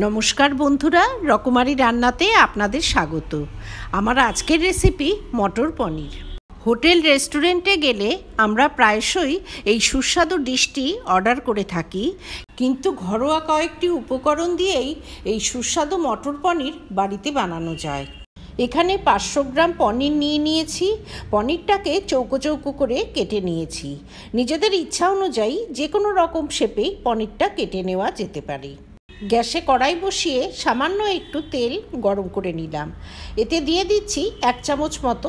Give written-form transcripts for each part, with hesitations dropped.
নমস্কার বন্ধুরা, রকমারি রান্নাতে আপনাদের স্বাগত। আমার আজকের রেসিপি মটর পনির। হোটেল রেস্টুরেন্টে গেলে আমরা প্রায়শই এই সুস্বাদু ডিশটি অর্ডার করে থাকি, কিন্তু ঘরোয়া কয়েকটি উপকরণ দিয়েই এই সুস্বাদু মটর পনির বাড়িতে বানানো যায়। এখানে 500 গ্রাম পনির নিয়েছি। পনিরটাকে চৌকো চৌকো করে কেটে নিয়েছি। নিজেদের ইচ্ছা অনুযায়ী যে কোনো রকম শেপেই পনিরটা কেটে নেওয়া যেতে পারে। গ্যাসে কড়াই বসিয়ে সামান্য একটু তেল গরম করে নিলাম। এতে দিয়ে দিচ্ছি 1 চামচ মতো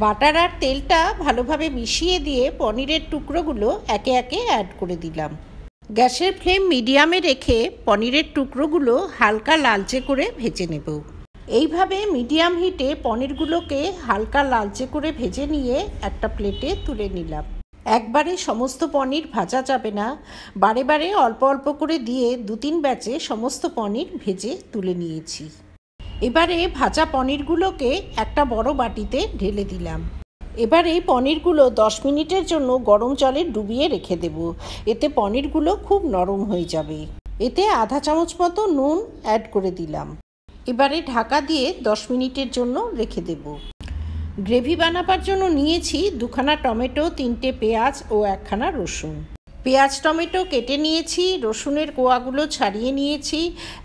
বাটার আর তেলটা ভালোভাবে মিশিয়ে দিয়ে পনিরের টুকরোগুলো একে একে অ্যাড করে দিলাম। গ্যাসের ফ্লেম মিডিয়ামে রেখে পনিরের টুকরোগুলো হালকা লালচে করে ভেজে নেব। এইভাবে মিডিয়াম হিটে পনিরগুলোকে হালকা লালচে করে ভেজে নিয়ে একটা প্লেটে তুলে নিলাম। একবারে সমস্ত পনির ভাজা যাবে না, বারে বারে অল্প অল্প করে দিয়ে 2-3 ব্যাচে সমস্ত পনির ভেজে তুলে নিয়েছি। এবারে ভাজা পনিরগুলোকে একটা বড় বাটিতে ঢেলে দিলাম। এবার এই পনিরগুলো 10 মিনিটের জন্য গরম জলে ডুবিয়ে রেখে দেব। এতে পনিরগুলো খুব নরম হয়ে যাবে। এতে আধা চামচ মতো নুন অ্যাড করে দিলাম। এবারে ঢাকা দিয়ে 10 মিনিটের জন্য রেখে দেব। গ্রেভি বানাবার জন্য নিয়েছি 2খানা টমেটো, 3টে পেঁয়াজ ও 1খানা রসুন। পেঁয়াজ টমেটো কেটে নিয়েছি, রসুনের কোয়াগুলো ছাড়িয়ে নিয়েছি।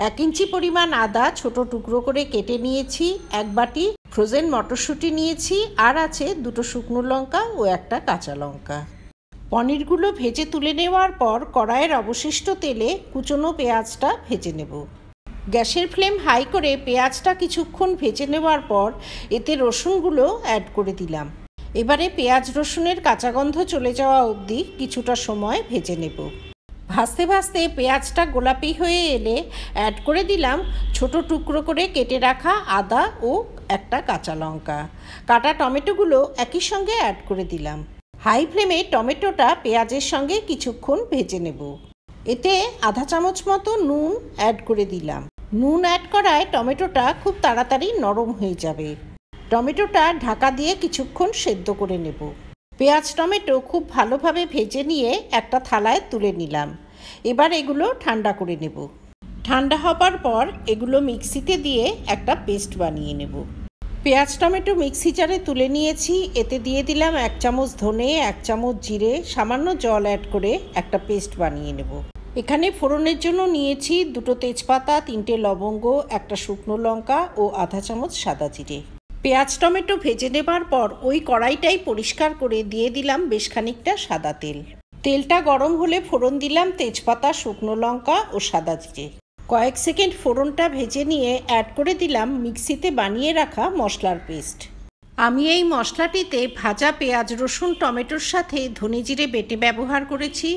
1 ইঞ্চি পরিমাণ আদা ছোট টুকরো করে কেটে নিয়েছি। 1 বাটি ফ্রোজেন মটরশুঁটি নিয়েছি, আর আছে 2টো শুকনো লঙ্কা ও 1টা কাঁচা লঙ্কা। পনিরগুলো ভেজে তুলে নেওয়ার পর কড়াইয়ের অবশিষ্ট তেলে কুচনো পেঁয়াজটা ভেজে নেব। গ্যাসের ফ্লেম হাই করে পেঁয়াজটা কিছুক্ষণ ভেজে নেওয়ার পর এতে রসুনগুলো অ্যাড করে দিলাম। এবারে পেঁয়াজ রসুনের কাঁচা গন্ধ চলে যাওয়া অবধি কিছুটা সময় ভেজে নেব। ভাজতে ভাজতে পেঁয়াজটা গোলাপি হয়ে এলে অ্যাড করে দিলাম ছোট টুকরো করে কেটে রাখা আদা ও 1টা কাঁচা লঙ্কা। কাটা টমেটোগুলো একই সঙ্গে অ্যাড করে দিলাম। হাই ফ্লেমে টমেটোটা পেঁয়াজের সঙ্গে কিছুক্ষণ ভেজে নেব। এতে আধা চামচ মতো নুন অ্যাড করে দিলাম। নুন অ্যাড করায় টমেটোটা খুব তাড়াতাড়ি নরম হয়ে যাবে। টমেটোটা ঢাকা দিয়ে কিছুক্ষণ সেদ্ধ করে নেব। পেঁয়াজ টমেটো খুব ভালোভাবে ভেজে নিয়ে একটা থালায় তুলে নিলাম। এবার এগুলো ঠান্ডা করে নেব। ঠান্ডা হবার পর এগুলো মিক্সিতে দিয়ে একটা পেস্ট বানিয়ে নেব। পেঁয়াজ টমেটো মিক্সি জারে তুলে নিয়েছি। এতে দিয়ে দিলাম 1 চামচ ধনে, 1 চামচ জিরে, সামান্য জল অ্যাড করে একটা পেস্ট বানিয়ে নেব। এখানে ফোড়নের জন্য নিয়েছি 2টো তেজপাতা, 3টে লবঙ্গ, 1টা শুকনো লঙ্কা ও আধা চামচ সাদা জিরে। পেঁয়াজ টমেটো ভেজে নেবার পর ওই কড়াইটাই পরিষ্কার করে দিয়ে দিলাম বেশ খানিকটা সাদা তেল। তেলটা গরম হলে ফোড়ন দিলাম তেজপাতা, শুকনো লঙ্কা ও সাদা জিরে। কয়েক সেকেন্ড ফোড়নটা ভেজে নিয়ে অ্যাড করে দিলাম মিক্সিতে বানিয়ে রাখা মশলার পেস্ট। আমি এই মশলাটিতে ভাজা পেঁয়াজ রসুন টমেটোর সাথে ধনে জিরে বেটে ব্যবহার করেছি,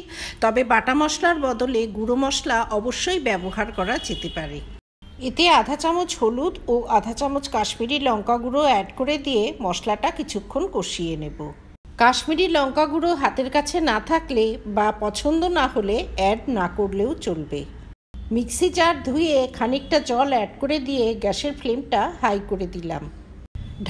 তবে বাটা মশলার বদলে গুঁড়ো মশলা অবশ্যই ব্যবহার করা যেতে পারে। এতে আধা চামচ হলুদ ও আধা চামচ কাশ্মীরি লঙ্কা গুঁড়ো অ্যাড করে দিয়ে মশলাটা কিছুক্ষণ কষিয়ে নেব। কাশ্মীরি লঙ্কা গুঁড়ো হাতের কাছে না থাকলে বা পছন্দ না হলে অ্যাড না করলেও চলবে। মিক্সি জার ধুয়ে খানিকটা জল অ্যাড করে দিয়ে গ্যাসের ফ্লেমটা হাই করে দিলাম।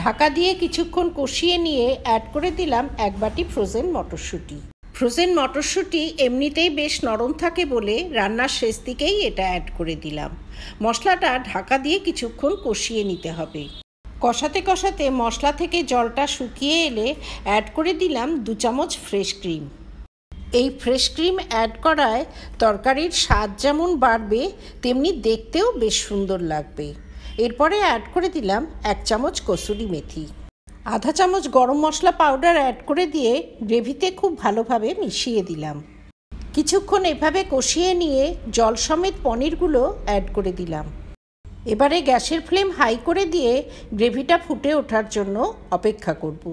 ঢাকা দিয়ে কিছুক্ষণ কষিয়ে নিয়ে অ্যাড করে দিলাম 1 বাটি ফ্রোজেন মটরশুঁটি। ফ্রোজেন মটরশুঁটি এমনিতেই বেশ নরম থাকে বলে রান্নার শেষ দিকেই এটা অ্যাড করে দিলাম। মশলাটা ঢাকা দিয়ে কিছুক্ষণ কষিয়ে নিতে হবে। কষাতে কষাতে মশলা থেকে জলটা শুকিয়ে এলে অ্যাড করে দিলাম 2 চামচ ফ্রেশ ক্রিম। এই ফ্রেশ ক্রিম অ্যাড করায় তরকারির স্বাদ যেমন বাড়বে তেমনি দেখতেও বেশ সুন্দর লাগবে। এরপরে অ্যাড করে দিলাম 1 চামচ কসুরি মেথি। আধা চামচ গরম মশলা পাউডার অ্যাড করে দিয়ে গ্রেভিতে খুব ভালোভাবে মিশিয়ে দিলাম। কিছুক্ষণ এভাবে কষিয়ে নিয়ে জল সমেত পনিরগুলো অ্যাড করে দিলাম। এবারে গ্যাসের ফ্লেম হাই করে দিয়ে গ্রেভিটা ফুটে ওঠার জন্য অপেক্ষা করব।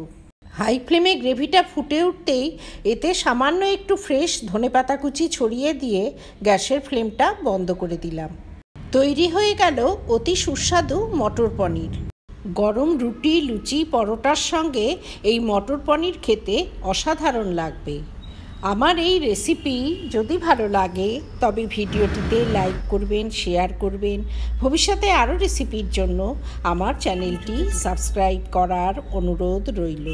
হাই ফ্লেমে গ্রেভিটা ফুটে উঠতেই এতে সামান্য একটু ফ্রেশ ধনেপাতা কুচি ছড়িয়ে দিয়ে গ্যাসের ফ্লেমটা বন্ধ করে দিলাম। তৈরি হয়ে গেল অতি সুস্বাদু মটর পনির। গরম রুটি, লুচি, পরোটার সঙ্গে এই মটর পনির খেতে অসাধারণ লাগবে। আমার এই রেসিপি যদি ভালো লাগে তবে ভিডিওটিতে লাইক করবেন, শেয়ার করবেন। ভবিষ্যতে আরও রেসিপির জন্য আমার চ্যানেলটি সাবস্ক্রাইব করার অনুরোধ রইল।